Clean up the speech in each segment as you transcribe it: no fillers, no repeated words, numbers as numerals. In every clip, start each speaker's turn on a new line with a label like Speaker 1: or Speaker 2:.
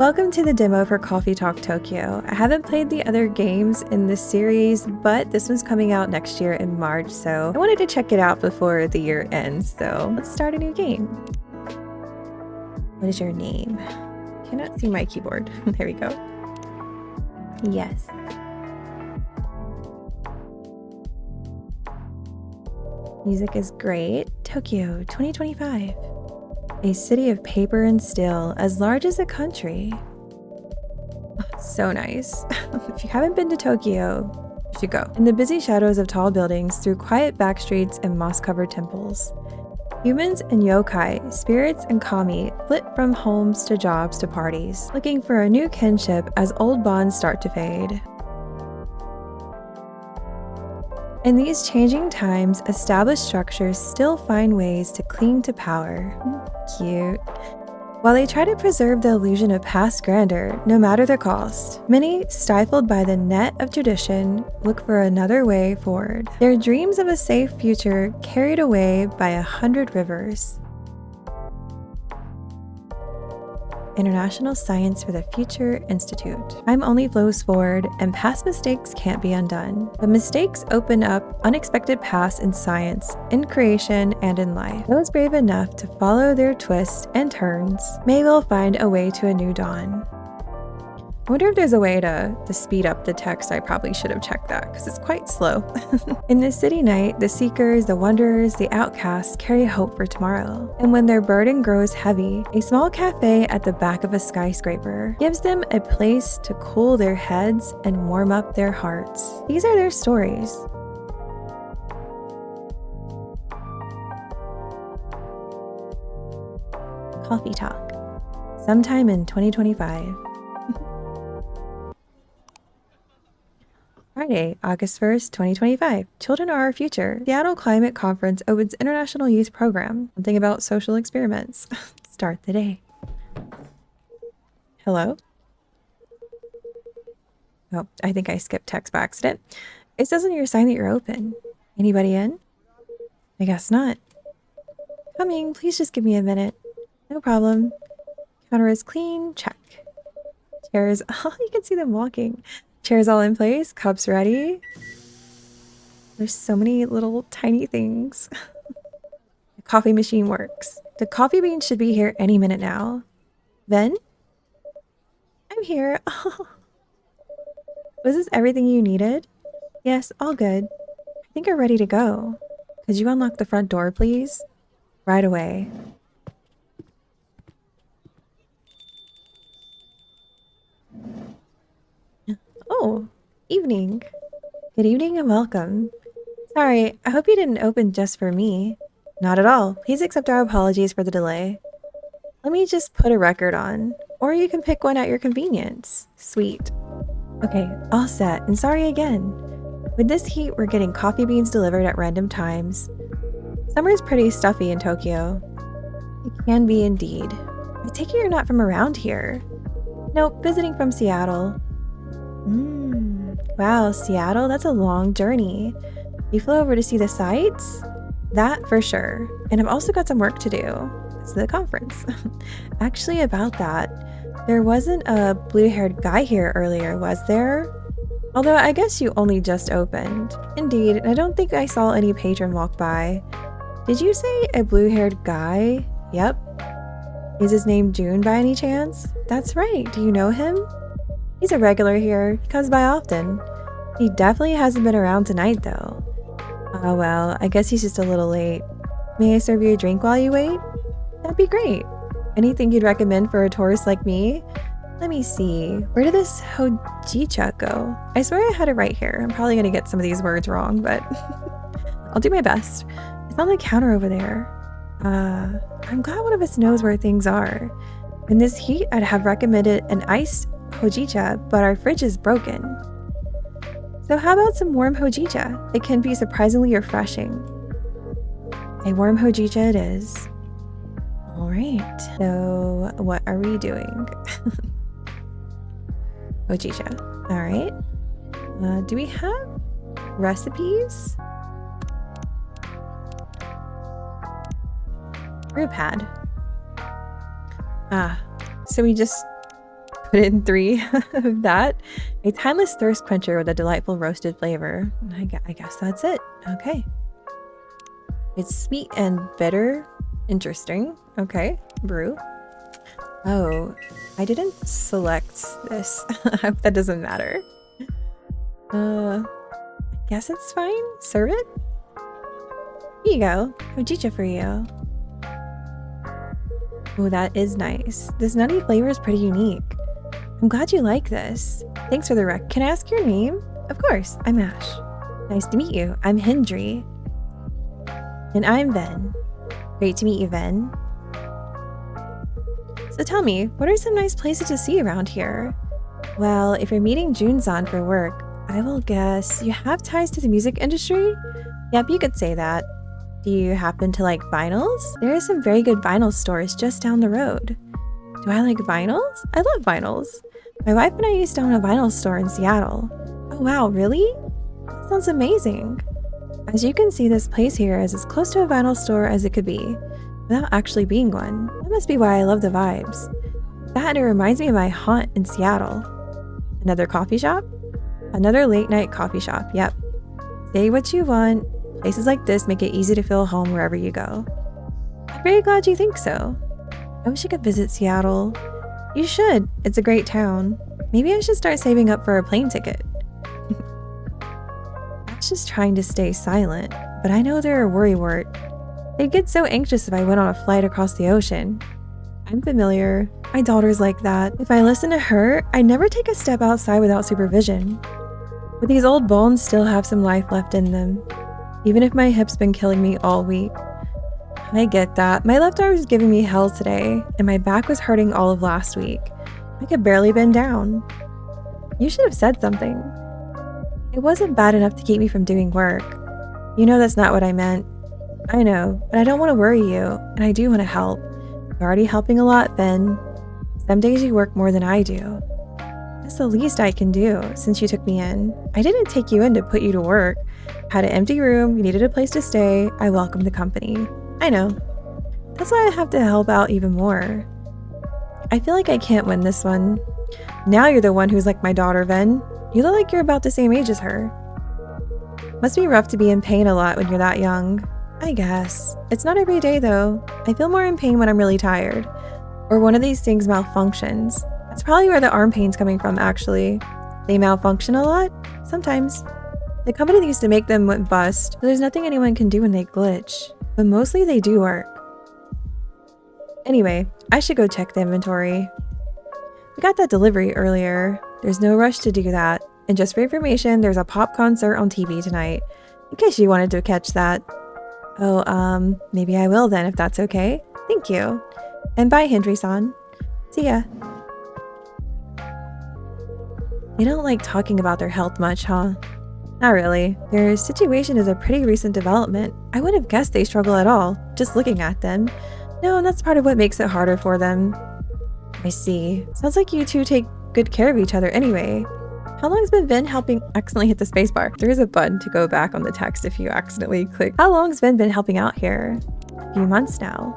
Speaker 1: Welcome to the demo for Coffee Talk Tokyo. I haven't played the other games in this series, but this one's coming out next year in March, so I wanted to check it out before the year ends. So let's start a new game. What is your name? Cannot see my keyboard. There we go. Yes. Music is great. Tokyo 2025. A city of paper and steel, as large as a country. So nice. If you haven't been to Tokyo, you should go. In the busy shadows of tall buildings, through quiet back streets and moss-covered temples. Humans and yokai, spirits and kami, flit from homes to jobs to parties, looking for a new kinship as old bonds start to fade. In these changing times, established structures still find ways to cling to power. Cute. While they try to preserve the illusion of past grandeur, no matter the cost, many, stifled by the net of tradition, look for another way forward. Their dreams of a safe future carried away by 100 rivers. International Science for the Future Institute. Time only flows forward, and past mistakes can't be undone. But mistakes open up unexpected paths in science, in creation, and in life. Those brave enough to follow their twists and turns may well find a way to a new dawn. I wonder if there's a way to speed up the text. I probably should have checked that because it's quite slow. In this city night, the seekers, the wanderers, the outcasts carry hope for tomorrow. And when their burden grows heavy, a small cafe at the back of a skyscraper gives them a place to cool their heads and warm up their hearts. These are their stories. Coffee Talk. Sometime in 2025. Friday, August 1st, 2025. Children are our future. Seattle Climate Conference opens International Youth Program. Something about social experiments. Start the day. Hello? Oh, I think I skipped text by accident. It says on your sign that you're open. Anybody in? I guess not. Coming, please just give me a minute. No problem. Counter is clean. Check. Chairs. Oh, you can see them walking. Chairs all in place, cups ready. There's so many little tiny things. The coffee machine works. The coffee bean should be here any minute now. Then? I'm here. Oh. Was this everything you needed? Yes, all good. I think we're ready to go. Could you unlock the front door, please? Right away. Oh, evening. Good evening and welcome. Sorry, I hope you didn't open just for me. Not at all. Please accept our apologies for the delay. Let me just put a record on, or you can pick one at your convenience. Sweet. Okay, all set, and sorry again. With this heat, we're getting coffee beans delivered at random times. Summer's pretty stuffy in Tokyo. It can be indeed. I take it you're not from around here. Nope, visiting from Seattle. Wow, Seattle, that's a long journey. You flew over to see the sights? That for sure. And I've also got some work to do. It's the conference. Actually, about that, there wasn't a blue-haired guy here earlier, was there? Although I guess you only just opened. Indeed, and I don't think I saw any patron walk by. Did you say a blue-haired guy? Yep. Is his name June by any chance? That's right. Do you know him? He's a regular here. He comes by often. He definitely hasn't been around tonight, though. Oh well, I guess he's just a little late. May I serve you a drink while you wait? That'd be great. Anything you'd recommend for a tourist like me? Let me see. Where did this hojicha go? I swear I had it right here. I'm probably gonna get some of these words wrong, but I'll do my best. It's on the counter over there. I'm glad one of us knows where things are. In this heat, I'd have recommended an iced hojicha, but our fridge is broken. So how about some warm hojicha? It can be surprisingly refreshing. A warm hojicha it is. All right, so what are we doing? Hojicha. All right. Do we have recipes? Brew pad. So we just Put in 3 of that. A timeless thirst quencher with a delightful roasted flavor. I guess that's it. Okay. It's sweet and bitter. Interesting. Okay. Brew. Oh, I didn't select this. That doesn't matter. I guess it's fine. Serve it. Here you go. Hojicha for you. Oh, that is nice. This nutty flavor is pretty unique. I'm glad you like this. Thanks for the rec. Can I ask your name? Of course, I'm Ash. Nice to meet you. I'm Hendry. And I'm Ven. Great to meet you, Ven. So tell me, what are some nice places to see around here? Well, if you're meeting Jun-san for work, I will guess you have ties to the music industry? Yep, you could say that. Do you happen to like vinyls? There are some very good vinyl stores just down the road. Do I like vinyls? I love vinyls. My wife and I used to own a vinyl store in Seattle. Oh wow, really? That sounds amazing. As you can see, this place here is as close to a vinyl store as it could be, without actually being one. That must be why I love the vibes. That and it reminds me of my haunt in Seattle. Another coffee shop? Another late night coffee shop, yep. Say what you want. Places like this make it easy to feel home wherever you go. I'm very glad you think so. I wish I could visit Seattle. You should. It's a great town. Maybe I should start saving up for a plane ticket. I was just trying to stay silent, but I know they're a worrywart. They'd get so anxious if I went on a flight across the ocean. I'm familiar. My daughter's like that. If I listen to her, I never take a step outside without supervision. But these old bones still have some life left in them, even if my hip's been killing me all week. I get that. My left arm is giving me hell today, and my back was hurting all of last week. I could barely bend down. You should have said something. It wasn't bad enough to keep me from doing work. You know that's not what I meant. I know, but I don't want to worry you, and I do want to help. You're already helping a lot, Ben. Some days you work more than I do. That's the least I can do, since you took me in. I didn't take you in to put you to work. Had an empty room, you needed a place to stay, I welcomed the company. I know. That's why I have to help out even more. I feel like I can't win this one. Now you're the one who's like my daughter, Ven. You look like you're about the same age as her. Must be rough to be in pain a lot when you're that young. I guess. It's not every day though. I feel more in pain when I'm really tired. Or one of these things malfunctions. That's probably where the arm pain's coming from, actually. They malfunction a lot? Sometimes. The company that used to make them went bust, so there's nothing anyone can do when they glitch. But mostly they do work. Anyway, I should go check the inventory. We got that delivery earlier. There's no rush to do that. And just for information, there's a pop concert on TV tonight, in case you wanted to catch that. Oh, maybe I will then if that's okay. Thank you. And bye, Hendry-san. See ya. They don't like talking about their health much, huh? Not really. Their situation is a pretty recent development. I wouldn't have guessed they struggle at all, just looking at them. No, and that's part of what makes it harder for them. I see. Sounds like you two take good care of each other anyway. How long has Ven helping accidentally hit the spacebar? There is a button to go back on the text if you accidentally click. How long has Ven been helping out here? A few months now.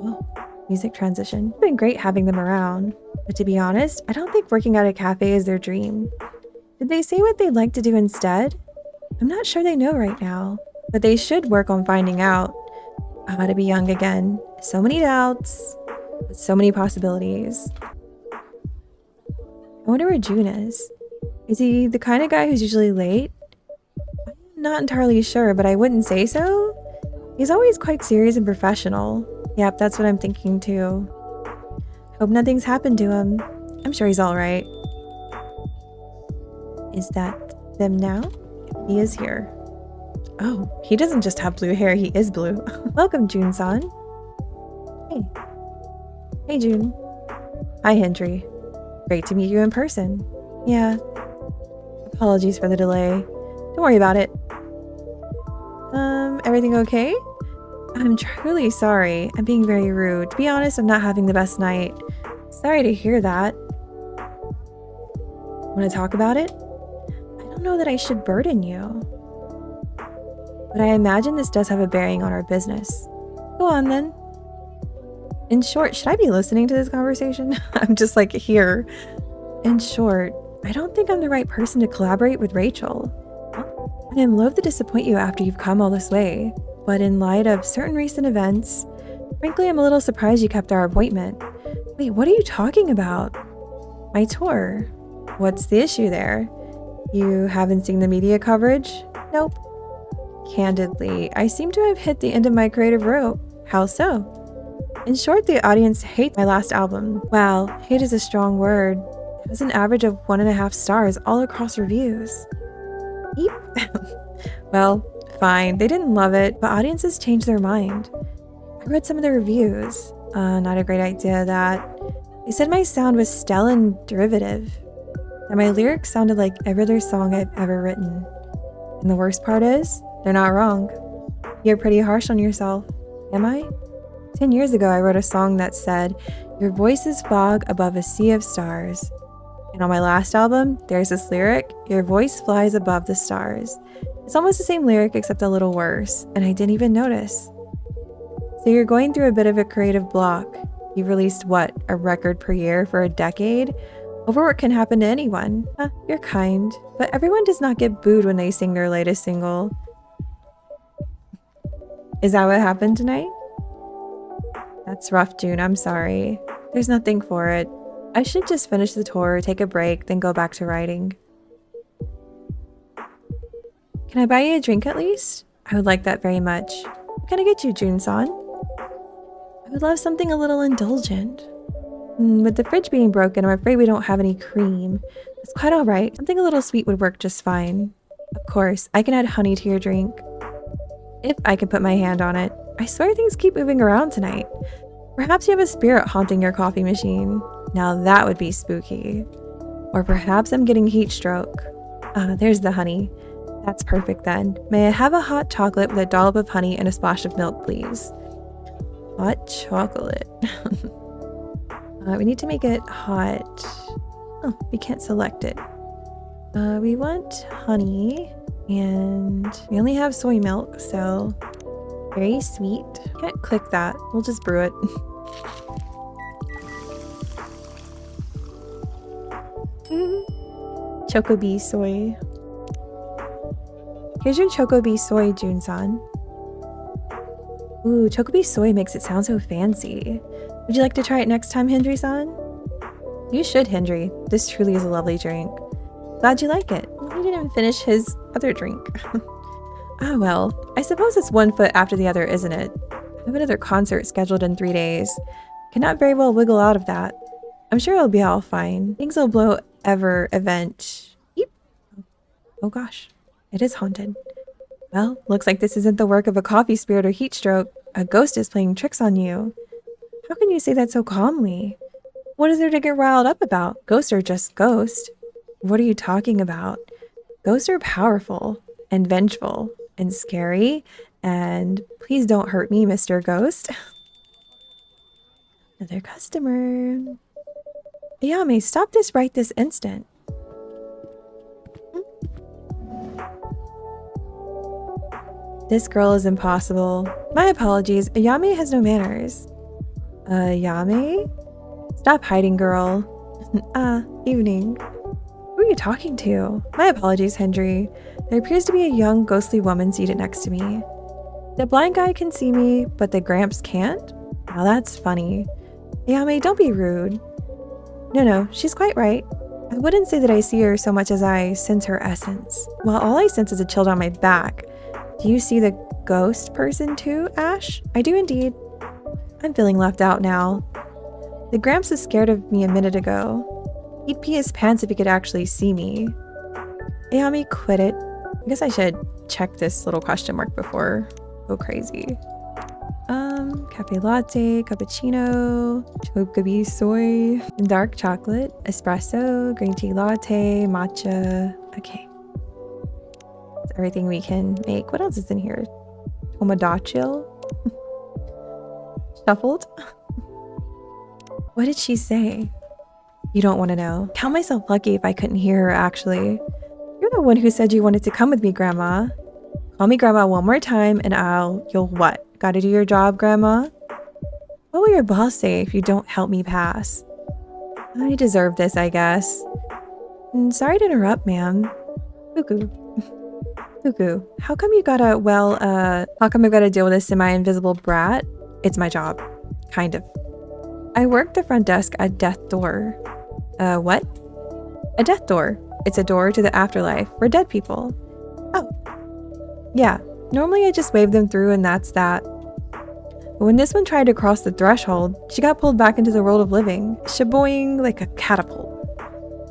Speaker 1: Oh, music transition. It's been great having them around. But to be honest, I don't think working at a cafe is their dream. Did they say what they'd like to do instead? I'm not sure they know right now, but they should work on finding out. How to be young again. So many doubts, but so many possibilities. I wonder where June is. Is he the kind of guy who's usually late? I'm not entirely sure, but I wouldn't say so. He's always quite serious and professional. Yep, that's what I'm thinking too. Hope nothing's happened to him. I'm sure he's alright. Is that them now? He is here. Oh, he doesn't just have blue hair, he is blue. Welcome, Jun-san. Hey. Hey, June. Hi, Hendry. Great to meet you in person. Yeah. Apologies for the delay. Don't worry about it. Everything okay? I'm truly sorry. I'm being very rude. To be honest, I'm not having the best night. Sorry to hear that. Want to talk about it? I don't know that I should burden you. But I imagine this does have a bearing on our business. Go on then. In short, should I be listening to this conversation? I'm just like here. In short, I don't think I'm the right person to collaborate with Rachel. I am loath to disappoint you after you've come all this way, but in light of certain recent events, frankly, I'm a little surprised you kept our appointment. Wait, what are you talking about? My tour. What's the issue there? You haven't seen the media coverage? Nope. Candidly, I seem to have hit the end of my creative rope. How so? In short, the audience hates my last album. Wow, hate is a strong word. It has an average of 1.5 stars all across reviews. Eep. Well, fine, they didn't love it, but audiences changed their mind. I read some of the reviews. Not a great idea that. They said my sound was stale and derivative, that my lyrics sounded like every other song I've ever written. And the worst part is, they're not wrong. You're pretty harsh on yourself. Am I? 10 years ago, I wrote a song that said, "Your voice is fog above a sea of stars." And on my last album, there's this lyric, "Your voice flies above the stars." It's almost the same lyric except a little worse, and I didn't even notice. So you're going through a bit of a creative block. You've released what, a record per year for a decade? Overwork can happen to anyone. You're kind, but everyone does not get booed when they sing their latest single. Is that what happened tonight? That's rough, June. I'm sorry. There's nothing for it. I should just finish the tour, take a break, then go back to writing. Can I buy you a drink at least? I would like that very much. What can I get you, June-san? I would love something a little indulgent. With the fridge being broken, I'm afraid we don't have any cream. It's quite alright. Something a little sweet would work just fine. Of course, I can add honey to your drink. If I can put my hand on it. I swear things keep moving around tonight. Perhaps you have a spirit haunting your coffee machine. Now that would be spooky. Or perhaps I'm getting heat stroke. There's the honey. That's perfect then. May I have a hot chocolate with a dollop of honey and a splash of milk, please? Hot chocolate. We need to make it hot. Oh, we can't select it. We want honey, and we only have soy milk, so very sweet. Can't click that. We'll just brew it. Chocobee soy. Here's your Chocobee soy, June-san. Ooh, Chocobee soy makes it sound so fancy. Would you like to try it next time, Hendry-san? You should, Hendry. This truly is a lovely drink. Glad you like it. Well, he didn't even finish his other drink. Ah, well, I suppose it's one foot after the other, isn't it? I have another concert scheduled in 3 days. Cannot very well wiggle out of that. I'm sure it'll be all fine. Things will blow ever event. Eep. Oh gosh, it is haunted. Well, looks like this isn't the work of a coffee spirit or heat stroke. A ghost is playing tricks on you. How can you say that so calmly? What is there to get riled up about? Ghosts are just ghosts. What are you talking about? Ghosts are powerful and vengeful and scary, and please don't hurt me, Mr. Ghost. Another customer. Ayame, stop this right this instant. This girl is impossible. My apologies, Ayame has no manners. Ayame? Stop hiding, girl. Evening. Who are you talking to? My apologies, Hendry. There appears to be a young, ghostly woman seated next to me. The blind guy can see me, but the Gramps can't? Now that's funny. Ayame, don't be rude. No, she's quite right. I wouldn't say that I see her so much as I sense her essence. Well, all I sense is a chill down my back. Do you see the ghost person too, Ash? I do indeed. I'm feeling left out now. The Gramps was scared of me a minute ago. He'd pee his pants if he could actually see me. Ayame, quit it. I guess I should check this little question mark before I go crazy. Cafe latte, cappuccino, Chocobee soy, dark chocolate, espresso, green tea latte, matcha. Okay. That's everything we can make. What else is in here? Tomodachi? Shuffled? What did she say? You don't want to know. Count myself lucky if I couldn't hear her, actually. You're the one who said you wanted to come with me, Grandma. Call me Grandma one more time and you'll what? Gotta do your job, Grandma? What will your boss say if you don't help me pass? I deserve this, I guess. Sorry to interrupt, ma'am. Fuku. Fuku, how come I gotta deal with this semi-invisible brat? It's my job. Kind of. I work the front desk at Death Door. What? A death door. It's a door to the afterlife for dead people. Oh. Yeah, normally I just wave them through and that's that. But when this one tried to cross the threshold, she got pulled back into the world of living, shaboing like a catapult.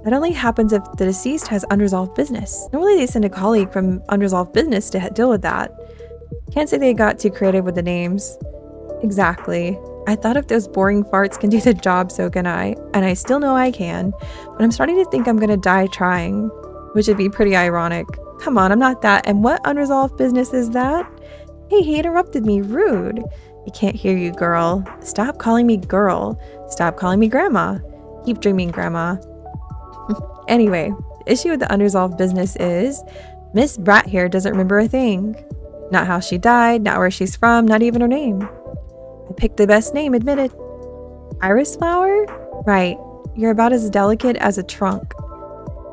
Speaker 1: That only happens if the deceased has unresolved business. Normally they send a colleague from unresolved business to deal with that. Can't say they got too creative with the names. Exactly. I thought if those boring farts can do the job, so can I. And I still know I can. But I'm starting to think I'm gonna die trying. Which would be pretty ironic. Come on, I'm not that. And what unresolved business is that? Hey, he interrupted me. Rude. I can't hear you, girl. Stop calling me girl. Stop calling me grandma. Keep dreaming, grandma. Anyway, the issue with the unresolved business is Miss Brat here doesn't remember a thing. Not how she died, not where she's from, not even her name. I picked the best name, admit it. Iris flower? Right. You're about as delicate as a trunk.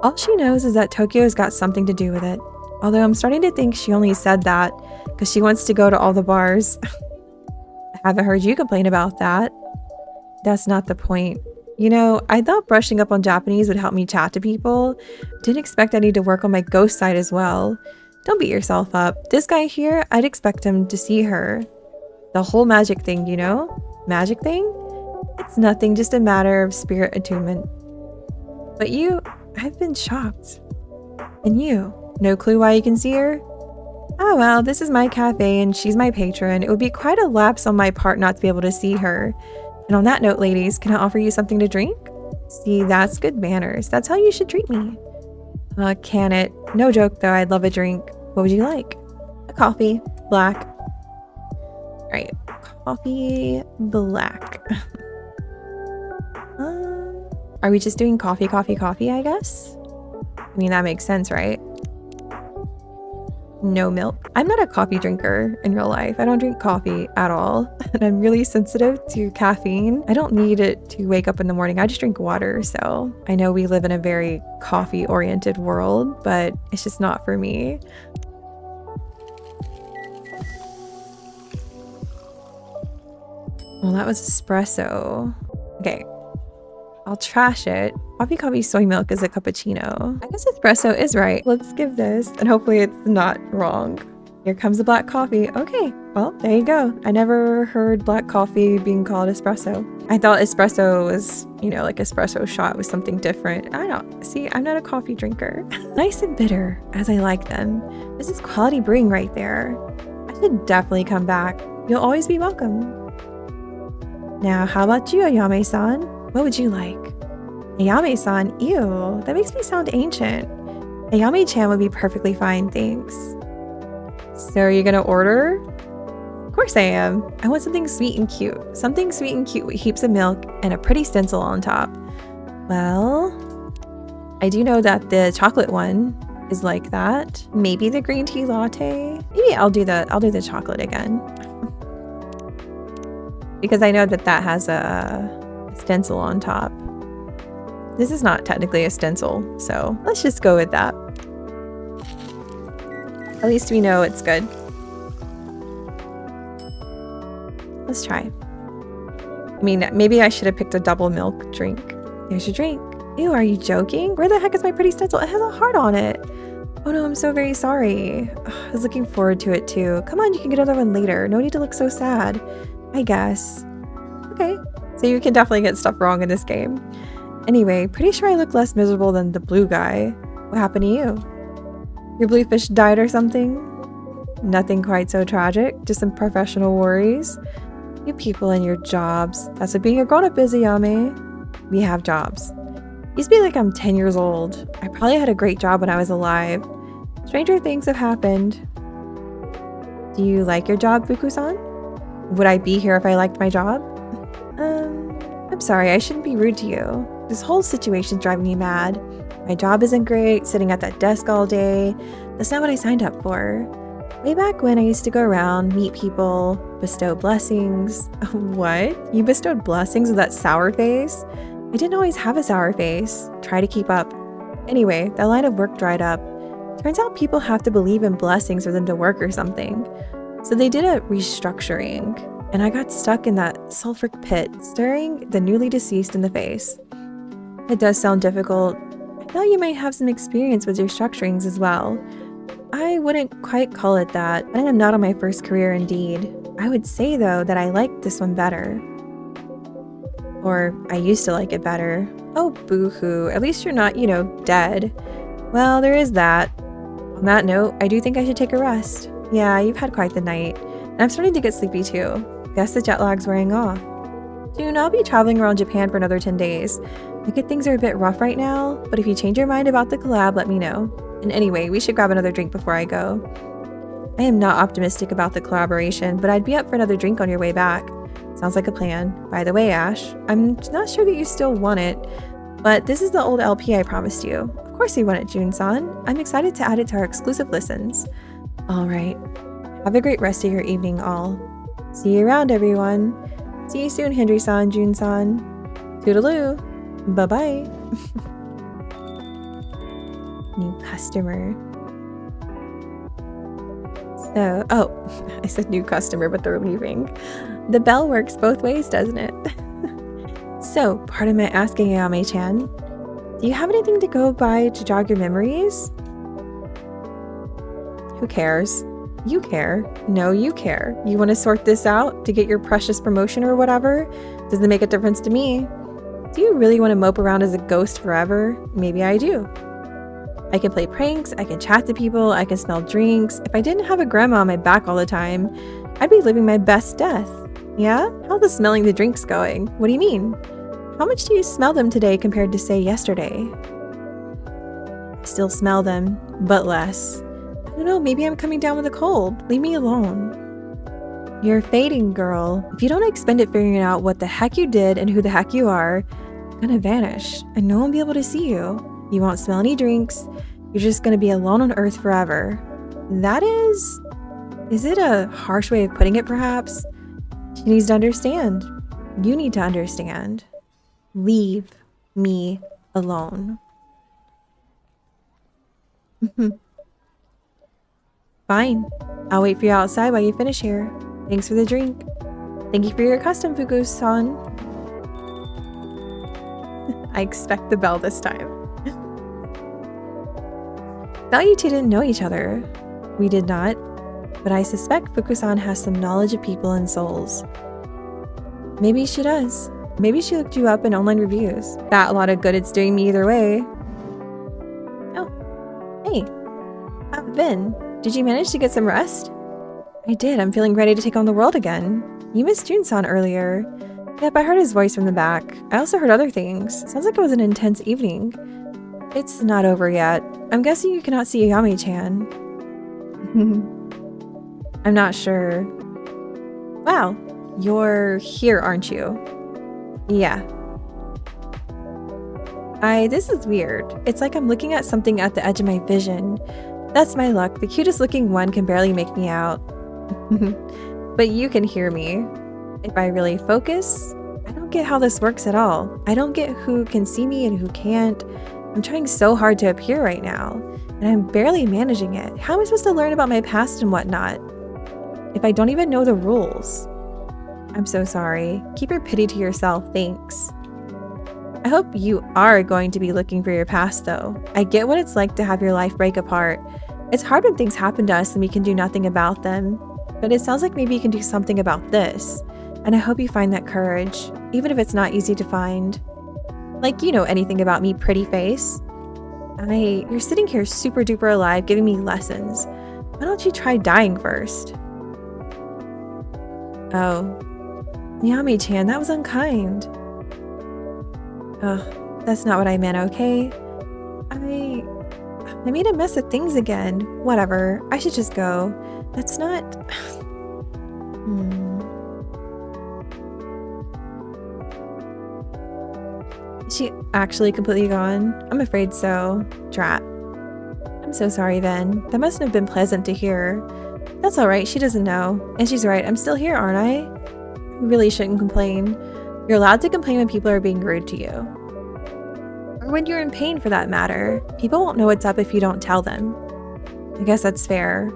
Speaker 1: All she knows is that Tokyo's got something to do with it. Although I'm starting to think she only said that because she wants to go to all the bars. I haven't heard you complain about that. That's not the point. You know, I thought brushing up on Japanese would help me chat to people. Didn't expect I need to work on my ghost side as well. Don't beat yourself up. This guy here, I'd expect him to see her. The whole magic thing, you know? Magic thing? It's nothing, just a matter of spirit attunement. But you, I've been shocked. And you, no clue why you can see her? Oh well, this is my cafe and she's my patron. It would be quite a lapse on my part not to be able to see her. And on that note, ladies, can I offer you something to drink? See, that's good manners. That's how you should treat me. Can it? No joke though, I'd love a drink. What would you like? A coffee, black. Alright, coffee, black. Are we just doing coffee, I guess? I mean, that makes sense, right? No milk. I'm not a coffee drinker in real life. I don't drink coffee at all. And I'm really sensitive to caffeine. I don't need it to wake up in the morning. I just drink water. So I know we live in a very coffee-oriented world, but it's just not for me. Well, that was espresso. Okay. I'll trash it. Coffee soy milk is a cappuccino. I guess espresso is right. Let's give this, and hopefully it's not wrong. Here comes the black coffee. Okay, well, there you go. I never heard black coffee being called espresso. I thought espresso was, you know, like espresso shot was something different. I don't. See, I'm not a coffee drinker. Nice and bitter, as I like them. This is quality brewing right there. I should definitely come back. You'll always be welcome. Now, how about you, Ayame-san? What would you like? Ayame-san, ew, that makes me sound ancient. Ayame-chan would be perfectly fine, thanks. So are you gonna order? Of course I am. I want something sweet and cute. Something sweet and cute with heaps of milk and a pretty stencil on top. Well, I do know that the chocolate one is like that. Maybe the green tea latte. Maybe I'll do the chocolate again. Because I know that that has a stencil on top. This is not technically a stencil, so let's just go with that. At least we know it's good. Let's try. I mean, maybe I should have picked a double milk drink. There's your drink. Ew, are you joking? Where the heck is my pretty stencil? It has a heart on it. Oh no, I'm so very sorry. Ugh, I was looking forward to it too. Come on, you can get another one later. No need to look so sad, I guess. Okay, so you can definitely get stuff wrong in this game. Anyway, pretty sure I look less miserable than the blue guy. What happened to you? Your blue fish died or something? Nothing quite so tragic, just some professional worries. You people and your jobs. That's what being a grown-up is, Ayame. We have jobs. Used to be like I'm 10 years old. I probably had a great job when I was alive. Stranger things have happened. Do you like your job, Fuku-san? Would I be here if I liked my job? I'm sorry, I shouldn't be rude to you. This whole situation's driving me mad. My job isn't great, sitting at that desk all day. That's not what I signed up for. Way back when I used to go around, meet people, bestow blessings. What? You bestowed blessings with that sour face? I didn't always have a sour face. Try to keep up. Anyway, that line of work dried up. Turns out people have to believe in blessings for them to work or something. So they did a restructuring, and I got stuck in that sulfuric pit, staring the newly deceased in the face. It does sound difficult. I thought you might have some experience with restructurings as well. I wouldn't quite call it that. I am not on my first career indeed. I would say though that I like this one better. Or I used to like it better. Oh, boo-hoo. At least you're not, dead. Well, there is that. On that note, I do think I should take a rest. Yeah, you've had quite the night. And I'm starting to get sleepy too. Guess the jet lag's wearing off. Soon I'll be traveling around Japan for another 10 days. I get things are a bit rough right now, but if you change your mind about the collab, let me know. And anyway, we should grab another drink before I go. I am not optimistic about the collaboration, but I'd be up for another drink on your way back. Sounds like a plan. By the way, Ash, I'm not sure that you still want it, but this is the old LP I promised you. Of course you want it, Jun-san. I'm excited to add it to our exclusive listens. All right. Have a great rest of your evening, all. See you around, everyone. See you soon, Henry-san, Jun-san. Toodaloo. Bye-bye. New customer. So, I said new customer, but they're leaving. The bell works both ways, doesn't it? So, pardon my asking, Ayame-chan. Do you have anything to go by to jog your memories? Who cares? You care. No, you care. You want to sort this out to get your precious promotion or whatever? Doesn't make a difference to me. Do you really want to mope around as a ghost forever? Maybe I do. I can play pranks, I can chat to people, I can smell drinks. If I didn't have a grandma on my back all the time, I'd be living my best death. Yeah? How's the smelling the drinks going? What do you mean? How much do you smell them today compared to, say, yesterday? I still smell them, but less. I don't know, maybe I'm coming down with a cold. Leave me alone. You're fading, girl. If you don't expend it figuring out what the heck you did and who the heck you are, it's gonna vanish, and no one will be able to see you. You won't smell any drinks. You're just gonna be alone on Earth forever. That is it a harsh way of putting it, perhaps? She needs to understand. You need to understand. Leave me alone. Fine. I'll wait for you outside while you finish here. Thanks for the drink. Thank you for your custom, Fuku-san. I expect the bell this time. Thought you two didn't know each other. We did not, but I suspect Fuku-san has some knowledge of people and souls. Maybe she does. Maybe she looked you up in online reviews. That a lot of good it's doing me either way. Oh, hey. Vin, did you manage to get some rest? I did. I'm feeling ready to take on the world again. You missed Jun-san earlier. Yep, I heard his voice from the back. I also heard other things. Sounds like it was an intense evening. It's not over yet. I'm guessing you cannot see Ayame-chan. I'm not sure. Wow, you're here, aren't you? Yeah. This is weird. It's like I'm looking at something at the edge of my vision. That's my luck. The cutest looking one can barely make me out. But you can hear me. If I really focus, I don't get how this works at all. I don't get who can see me and who can't. I'm trying so hard to appear right now, and I'm barely managing it. How am I supposed to learn about my past and whatnot if I don't even know the rules? I'm so sorry. Keep your pity to yourself, thanks. I hope you are going to be looking for your past, though. I get what it's like to have your life break apart. It's hard when things happen to us and we can do nothing about them, but it sounds like maybe you can do something about this, and I hope you find that courage, even if it's not easy to find. Like, you know anything about me, pretty face? You're sitting here super duper alive giving me lessons. Why don't you try dying first? Oh. Ayame-chan, that was unkind. Ugh, that's not what I meant, okay? I made a mess of things again. Whatever, I should just go. That's not... Is she actually completely gone? I'm afraid so. Drat. I'm so sorry, Ven. That mustn't have been pleasant to hear. That's alright, she doesn't know. And she's right, I'm still here, aren't I? You really shouldn't complain. You're allowed to complain when people are being rude to you. Or when you're in pain, for that matter. People won't know what's up if you don't tell them. I guess that's fair.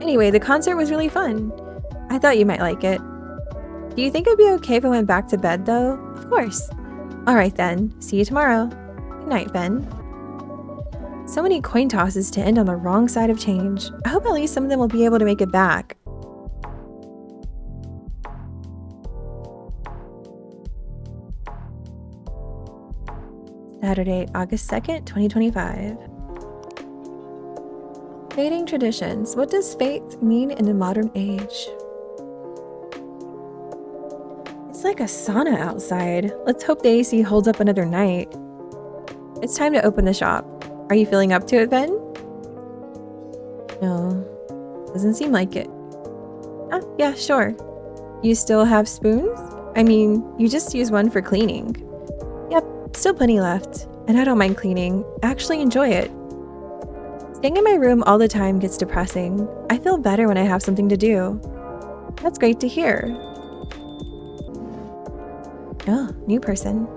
Speaker 1: Anyway, the concert was really fun. I thought you might like it. Do you think it'd be okay if I went back to bed, though? Of course. Alright then, see you tomorrow. Good night, Ben. So many coin tosses to end on the wrong side of change. I hope at least some of them will be able to make it back. Saturday, August 2nd, 2025. Fading traditions. What does faith mean in the modern age? It's like a sauna outside. Let's hope the AC holds up another night. It's time to open the shop. Are you feeling up to it, Ben? No, doesn't seem like it. Ah, yeah, sure. You still have spoons? I mean, you just use one for cleaning. Yep, still plenty left. And I don't mind cleaning. I actually enjoy it. Staying in my room all the time gets depressing. I feel better when I have something to do. That's great to hear. Oh, new person.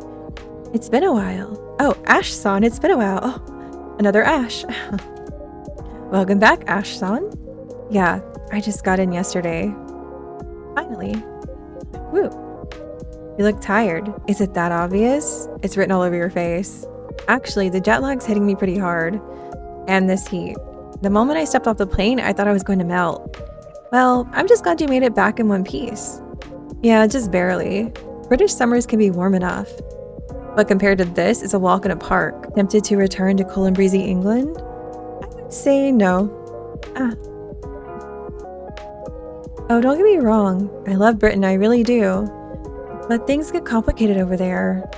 Speaker 1: It's been a while. Oh, Ash-san, it's been a while. Oh, another Ash. Welcome back, Ash-san. Yeah, I just got in yesterday. Finally. Woo. You look tired. Is it that obvious? It's written all over your face. Actually, the jet lag's hitting me pretty hard. And this heat. The moment I stepped off the plane, I thought I was going to melt. Well, I'm just glad you made it back in one piece. Yeah, just barely. British summers can be warm enough. But compared to this, it's a walk in a park. Tempted to return to cool and breezy England? I would say no. Oh, don't get me wrong. I love Britain, I really do. But things get complicated over there.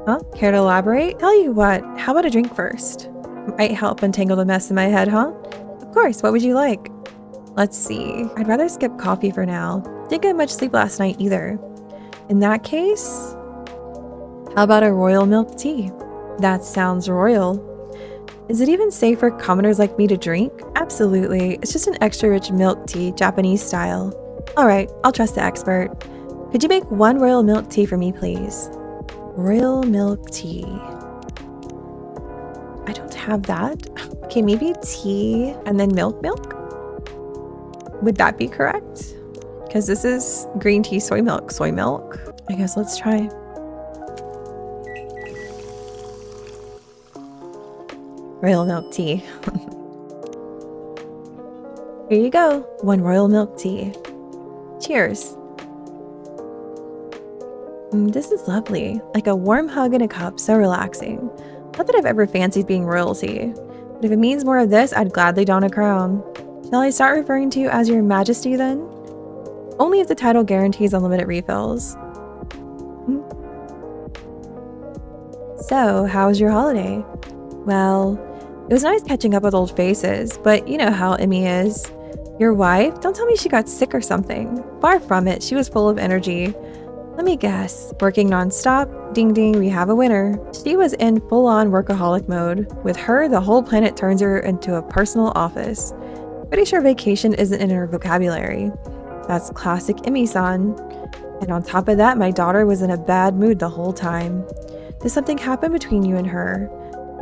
Speaker 1: Huh? Care to elaborate? Tell you what, how about a drink first? Might help untangle the mess in my head, huh? Of course, what would you like? Let's see. I'd rather skip coffee for now. Didn't get much sleep last night either. In that case, how about a royal milk tea? That sounds royal. Is it even safe for commoners like me to drink? Absolutely. It's just an extra rich milk tea, Japanese style. Alright, I'll trust the expert. Could you make one royal milk tea for me, please? Royal milk tea. I don't have that. Okay, maybe tea and then milk? Would that be correct? Because this is green tea, soy milk. I guess let's try. Royal milk tea. Here you go. One royal milk tea. Cheers. This is lovely. Like a warm hug in a cup, so relaxing. Not that I've ever fancied being royalty, but if it means more of this, I'd gladly don a crown. Shall I start referring to you as your majesty then? Only if the title guarantees unlimited refills. So, how was your holiday? Well, it was nice catching up with old faces, but you know how Emmy is. Your wife? Don't tell me she got sick or something. Far from it, she was full of energy. Let me guess, working non-stop? Ding ding, we have a winner. She was in full-on workaholic mode. With her, the whole planet turns her into a personal office. Pretty sure vacation isn't in her vocabulary. That's classic Emmy-san. And on top of that, my daughter was in a bad mood the whole time. Did something happen between you and her?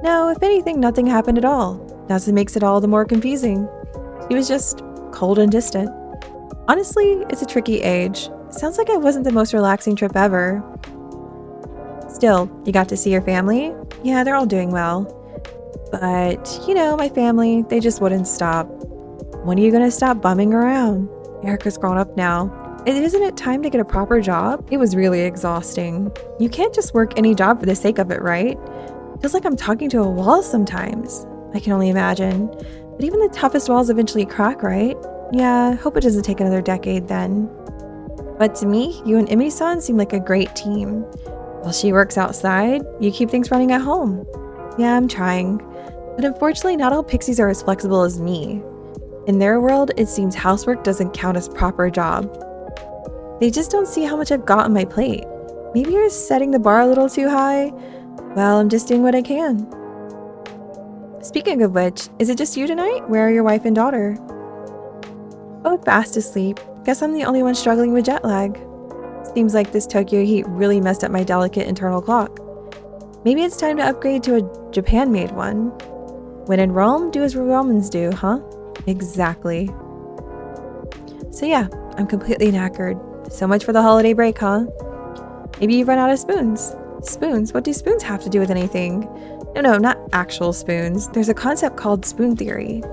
Speaker 1: No, if anything, nothing happened at all. That's what makes it all the more confusing. She was just cold and distant. Honestly, it's a tricky age. Sounds like it wasn't the most relaxing trip ever. Still, you got to see your family? Yeah, they're all doing well. But, you know, my family, they just wouldn't stop. When are you gonna stop bumming around? Erica's grown up now. Isn't it time to get a proper job? It was really exhausting. You can't just work any job for the sake of it, right? Feels like I'm talking to a wall sometimes. I can only imagine. But even the toughest walls eventually crack, right? Yeah, hope it doesn't take another decade then. But to me, you and Emmy-san seem like a great team. While she works outside, you keep things running at home. Yeah, I'm trying. But unfortunately, not all pixies are as flexible as me. In their world, it seems housework doesn't count as proper job. They just don't see how much I've got on my plate. Maybe you're setting the bar a little too high? Well, I'm just doing what I can. Speaking of which, is it just you tonight? Where are your wife and daughter? both fast asleep. Guess I'm the only one struggling with jet lag. Seems like this Tokyo heat really messed up my delicate internal clock. Maybe it's time to upgrade to a Japan-made one. When in Rome, do as Romans do, huh? Exactly. So yeah, I'm completely knackered. So much for the holiday break, huh? Maybe you've run out of spoons. Spoons? What do spoons have to do with anything? No, not actual spoons. There's a concept called spoon theory,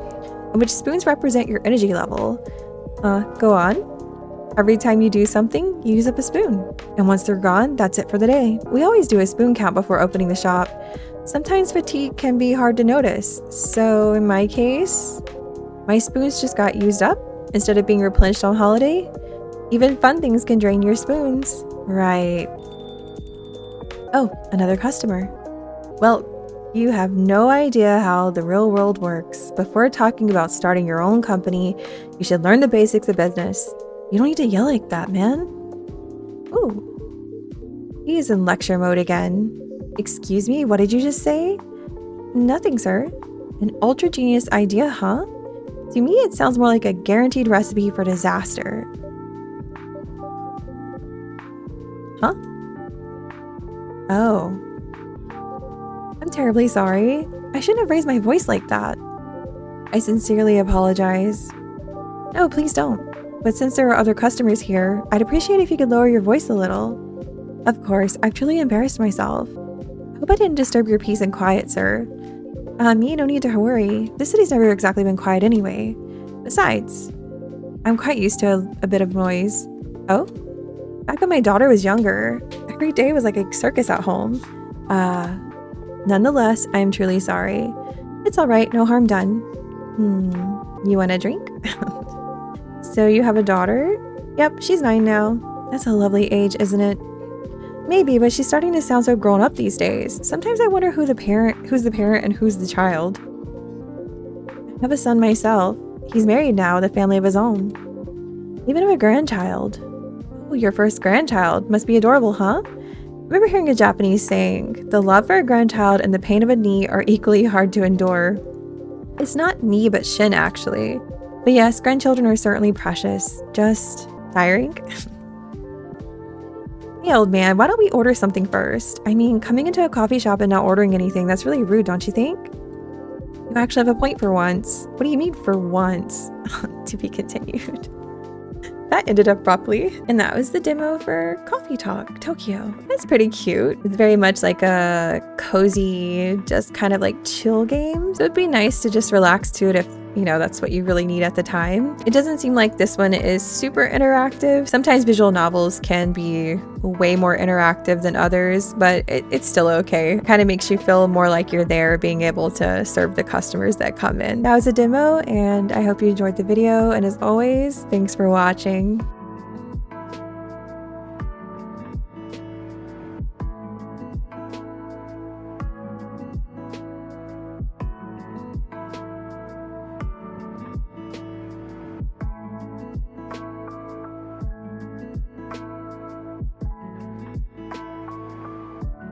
Speaker 1: in which spoons represent your energy level. Go on. Every time you do something, you use up a spoon. And once they're gone, that's it for the day. We always do a spoon count before opening the shop. Sometimes fatigue can be hard to notice. So in my case, my spoons just got used up instead of being replenished on holiday. Even fun things can drain your spoons. Right. Oh, another customer. Well, you have no idea how the real world works. Before talking about starting your own company, you should learn the basics of business. You don't need to yell like that, man. Ooh. He's in lecture mode again. Excuse me, what did you just say? Nothing, sir. An ultra genius idea, huh? To me, it sounds more like a guaranteed recipe for disaster. Huh? Oh. I'm terribly sorry. I shouldn't have raised my voice like that. I sincerely apologize. No, please don't. But since there are other customers here, I'd appreciate if you could lower your voice a little. Of course, I've truly embarrassed myself. I hope I didn't disturb your peace and quiet, sir. Me, no need to worry. This city's never exactly been quiet anyway. Besides, I'm quite used to a bit of noise. Oh? Back when my daughter was younger, every day was like a circus at home. Nonetheless, I am truly sorry. It's alright, no harm done. You want a drink? So you have a daughter? Yep, she's 9 now. That's a lovely age, isn't it? Maybe, but she's starting to sound so grown up these days. Sometimes I wonder who's the parent and who's the child. I have a son myself. He's married now with a family of his own. Even have a grandchild. Oh, your first grandchild. Must be adorable, huh? I remember hearing a Japanese saying, the love for a grandchild and the pain of a knee are equally hard to endure. It's not knee, but shin, actually. But yes, grandchildren are certainly precious. Just tiring. Hey, old man, why don't we order something first? I mean, coming into a coffee shop and not ordering anything, that's really rude, don't you think? You actually have a point for once. What do you mean for once? To be continued. That ended abruptly. And that was the demo for Coffee Talk Tokyo. That's pretty cute. It's very much like a cozy, just kind of like chill game. So it'd be nice to just relax to it if, you know, that's what you really need at the time. It doesn't seem like this one is super interactive. Sometimes visual novels can be way more interactive than others, but it's still okay. It kind of makes you feel more like you're there, being able to serve the customers that come in. That was a demo, and I hope you enjoyed the video. And as always, thanks for watching.